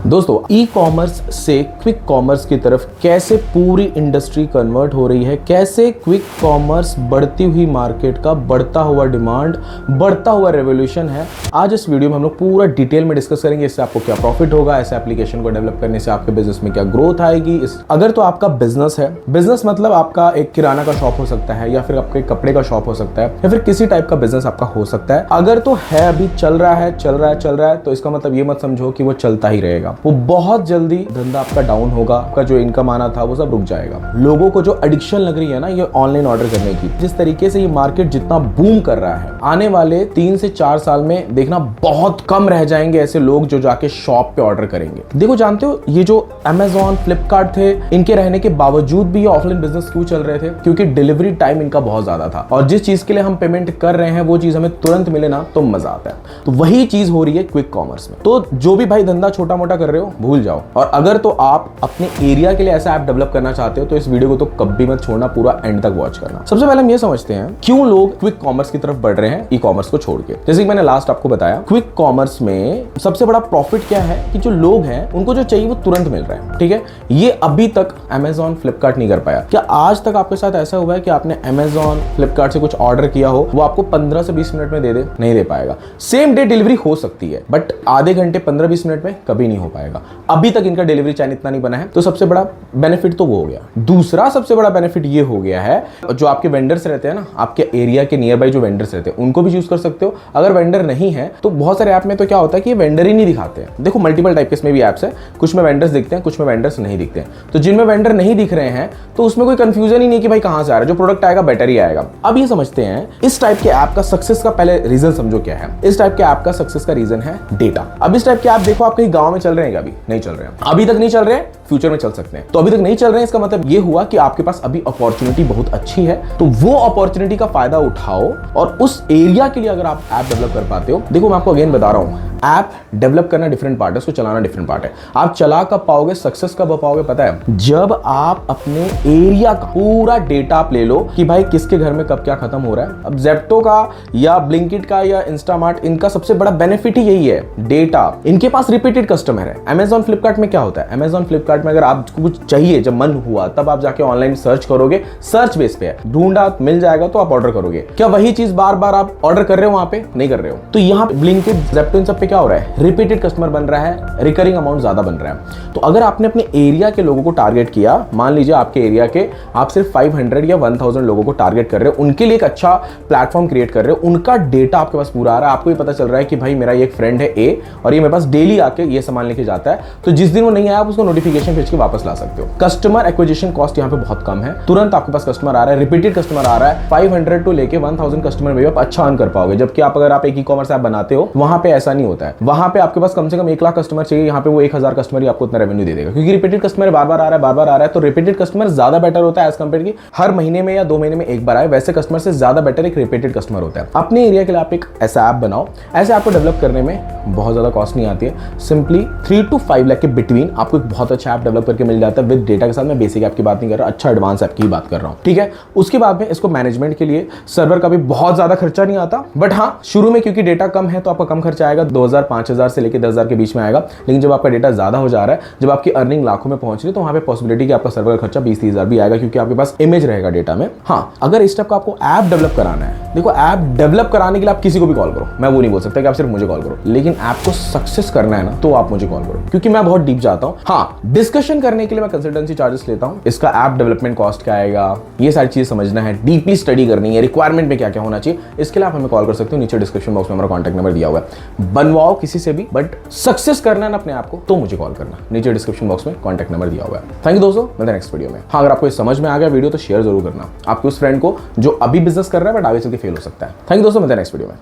दोस्तों e commerce से quick commerce की तरफ कैसे पूरी इंडस्ट्री कन्वर्ट हो रही है, कैसे क्विक कॉमर्स बढ़ती हुई मार्केट का बढ़ता हुआ डिमांड, बढ़ता हुआ रेवोल्यूशन है, आज इस वीडियो में हम लोग पूरा डिटेल में डिस्कस करेंगे। इससे आपको क्या प्रॉफिट होगा, ऐसे एप्लीकेशन को डेवलप करने से आपके बिजनेस में क्या ग्रोथ आएगी। अगर तो आपका बिजनेस है, बिजनेस मतलब आपका एक किराना का शॉप हो सकता है, या फिर आपके कपड़े का शॉप हो सकता है, या फिर किसी टाइप का बिजनेस आपका हो सकता है। अगर तो है, अभी चल रहा है, तो इसका मतलब ये मत समझो कि वो चलता ही रहेगा। वो बहुत जल्दी धंधा आपका डाउन होगा, आपका जो इनकम आना था वो सब रुक जाएगा। लोगों को जो एडिक्शन लग रही है ना ये ऑनलाइन ऑर्डर करने की, जिस तरीके से ये मार्केट जितना बूम कर रहा है, आने वाले 3 से 4 साल में देखना बहुत कम रह जाएंगे ऐसे लोग जो जाके शॉप पे ऑर्डर करेंगे। देखो, जानते हो ये जो Amazon, फ्लिपकार्ट थे, इनके रहने के बावजूद भी ये ऑफलाइन बिजनेस क्यों चल रहे थे? क्योंकि डिलीवरी टाइम इनका बहुत ज्यादा था, और जिस चीज के लिए हम पेमेंट कर रहे हैं वो चीज हमें तुरंत मिले ना तो मजा आता है। तो वही चीज हो रही है क्विक कॉमर्स में। तो जो भी भाई धंधा छोटा मोटा कर रहे हो भूल जाओ, और अगर तो आप अपने एरिया के लिए ऐसा ऐप डेवलप करना चाहते हो तो इस वीडियो को तो कभी मत छोड़ना, पूरा एंड तक वॉच करना। सबसे पहले हम ये समझते हैं क्यों लोग क्विक कॉमर्स की तरफ बढ़ रहे हैं ई कॉमर्स को छोड़ के। जैसे कि मैंने लास्ट आपको बताया, क्विक कॉमर्स में सबसे बड़ा प्रॉफिट क्या है कि जो लोग हैं उनको जो चाहिए वो तुरंत मिल रहा है। ठीक है, ये अभी तक Amazon, फ्लिपकार्ट नहीं कर पाया। क्या आज तक आपके साथ ऐसा हुआ है कि आपने Amazon, फ्लिपकार्ट से कुछ ऑर्डर किया हो, वो आपको 15 से 20 मिनट में दे दे? नहीं दे पाएगा। सेम डे डिलीवरी हो सकती है, बट आधे घंटे 15-20 मिनट में कभी नहीं हो पाएगा। अभी तक इनका डिलीवरी चैन इतना नहीं बना है। तो सबसे बड़ा बेनिफिट तो वो हो गया। दूसरा सबसे बड़ा बेनिफिट ये हो गया है, जो आपके वेंडर्स रहते हैं ना, आपके एरिया के नियर बाई जो वेंडर्स रहते हैं उनको भी यूज कर सकते हो। अगर वेंडर नहीं है तो बहुत सारे ऐप में तो क्या होता है कि ये वेंडर ही नहीं दिखाते हैं। देखो, मल्टीपल टाइप के इसमें भी ऐप्स है, कुछ में वेंडर्स दिखते हैं, कुछ में वेंडर्स नहीं दिखते हैं। तो जिनमें वेंडर नहीं दिख रहे हैं तो उसमें कोई कंफ्यूजन ही नहीं कि भाई कहां से आ रहा है, जो प्रोडक्ट आएगा बेटर ही आएगा। अब ये समझते हैं इस टाइप के ऐप का सक्सेस का पहले रीजन समझो क्या है। इस टाइप के ऐप का सक्सेस का रीजन है डेटा। अब इस टाइप के ऐप देखो, आप कहीं गांव में चल रहे हैं, अभी नहीं चल रहे हैं, अभी तक नहीं चल रहे हैं, फ्यूचर में चल सकते हैं। तो अभी तक नहीं चल रहे हैं, इसका मतलब ये हुआ कि आपके पास अभी अपॉर्चुनिटी बहुत अच्छी है। तो वो अपॉर्चुनिटी का फायदा उठाओ, और उस एरिया के लिए अगर आप ऐप डेवलप कर पाते हो। देखो, मैं आपको अगेन बता रहा हूं, ऐप डेवलप करना डिफरेंट पार्ट है, उसको चलाना डिफरेंट पार्ट है। आप चला कब पाओगे, सक्सेस कब पाओगे पता है? जब आप अपने एरिया का पूरा डेटा आप ले लो कि भाई किसके घर में कब क्या खत्म हो रहा है। अब जेप्टो का या ब्लिंकिट का या इंस्टामार्ट, इनका सबसे बड़ा बेनिफिट ही यही है, डेटा। इनके पास रिपीटेड कस्टमर है। Amazon, फ्लिपकार्ट में क्या होता है? Amazon, फ्लिपकार्ट में अगर आपको कुछ चाहिए, जब मन हुआ तब आप जाके ऑनलाइन सर्च करोगे, सर्च बेस पे है, ढूंढा मिल जाएगा तो आप ऑर्डर करोगे। क्या वही चीज बार बार आप ऑर्डर कर रहे हो? वहां पे नहीं कर रहे हो। तो यहाँ ब्लिंकिट, जेप्टो, इन सब पे क्या हो रहा है? रिपीटेड कस्टमर बन रहा है, रिकरिंग अमाउंट ज्यादा बन रहा है। तो अगर आपने अपने एरिया के लोगों को टारगेट किया, मान लीजिए आपके एरिया के आप सिर्फ 500 या 1000 लोगों को टारगेट कर रहे हो, उनके लिए एक अच्छा प्लेटफॉर्म क्रिएट कर रहे हो, उनका डेटा आपके पास पूरा आ रहा है, आपको ये पता चल रहा है कि भाई मेरा एक फ्रेंड है ए, और ये मेरे पास डेली आके ये सामान लेके जाता है, तो जिस दिन वो नहीं आया आप उसको नोटिफिकेशन भेज के वापस ला सकते हो। कस्टमर एक्विजिशन कॉस्ट यहाँ पे बहुत कम है, तुरंत आपके पास कस्टमर आ रहा है, रिपीटेड कस्टमर आ रहा है। 500 टू लेके 1000 कस्टमर में आप अच्छा अर्न कर पाओगे। जबकि आप अगर आप एक ई कॉमर्स ऐप बनाते हो, वहां पे ऐसा नहीं होता है। वहां पे आपके पास कम से कम 1 लाख कस्टमर चाहिए, यहाँ पे वो 1000 कस्टमर ही आपको उतना रेवेन्यू दे देगा, क्योंकि रिपीटेड कस्टमर बार बार आ रहा है। तो रिपीटेड कस्टमर ज्यादा बेटर होता है एज कंपेयर की हर महीने में या 2 महीने में एक बार आए। वैसे कस्टमर से ज्यादा बेटर एक रिपीटेड कस्टमर होता है। अपने एरिया के लिए आप एक ऐसा ऐप बनाओ। ऐसे ऐप को डेवलप करने में बहुत ज्यादा कॉस्ट नहीं आती है, सिंपली 3 to 5 लाख के बिटवीन आपको एक बहुत अच्छा ऐप डेवलप करके मिल जाता है विद डेटा के साथ। मैं बेसिक ऐप की बात नहीं कर रहा, अच्छा एडवांस ऐप की बात कर रहा हूं। ठीक है, उसके बाद में इसको मैनेजमेंट के लिए सर्वर का भी बहुत ज्यादा खर्चा नहीं आता, बट हाँ शुरू में क्योंकि डेटा कम है तो आपका कम खर्चा आएगा, 2000-5000 से लेकर 10,000 के बीच में आएगा। लेकिन जब आपका डेटा ज्यादा हो जा रहा है, जब आपकी अर्निंग लाखों में पहुंच रही है, तो वहां पे पॉसिबिलिटी कि आपका सर्वर का खर्चा 20-30,000 भी आएगा, क्योंकि आपके पास इमेज रहेगा डेटा में। हाँ, अगर इस टाइप का आपको ऐप डेवलप कराना है, देखो ऐप डेवलप कराने के लिए आप किसी को भी कॉल करो, मैं वो नहीं बोल सकता कि आप सिर्फ मुझे कॉल करो, लेकिन ऐप को सक्सेस करना है ना तो आप मुझे कॉल करो, क्योंकि मैं बहुत डीप जाता हूँ। हाँ, डिस्कशन करने के लिए मैं कंसल्टेंसी चार्जेस लेता हूँ, इसका ऐप डेवलपमेंट कॉस्ट क्या आएगा, ये सारी चीजें समझना है, डीपली स्टडी करनी है, रिक्वायरमेंट में क्या क्या होना चाहिए, इसके लिए आप हमें कॉल कर सकते हो। नीचे डिस्क्रिप्शन बॉक्स में हमारा कॉन्टैक्ट नंबर दिया हुआ है। बनवाओ किसी से भी, बट सक्सेस करना है ना अपने आप को तो मुझे कॉल करना। नीचे डिस्क्रिप्शन बॉक्स में कॉन्टैक्ट नंबर दिया हुआ है। थैंक यू दोस्तों, मिलते हैं नेक्स्ट वीडियो में। हाँ, अगर आपको समझ में आ गया वीडियो तो शेयर जरूर करना आपके उस फ्रेंड को जो अभी बिजनेस कर रहा है बट आगे चल के फेल हो सकता है। थैंक यू दोस्तों, मिलते हैं नेक्स्ट वीडियो में।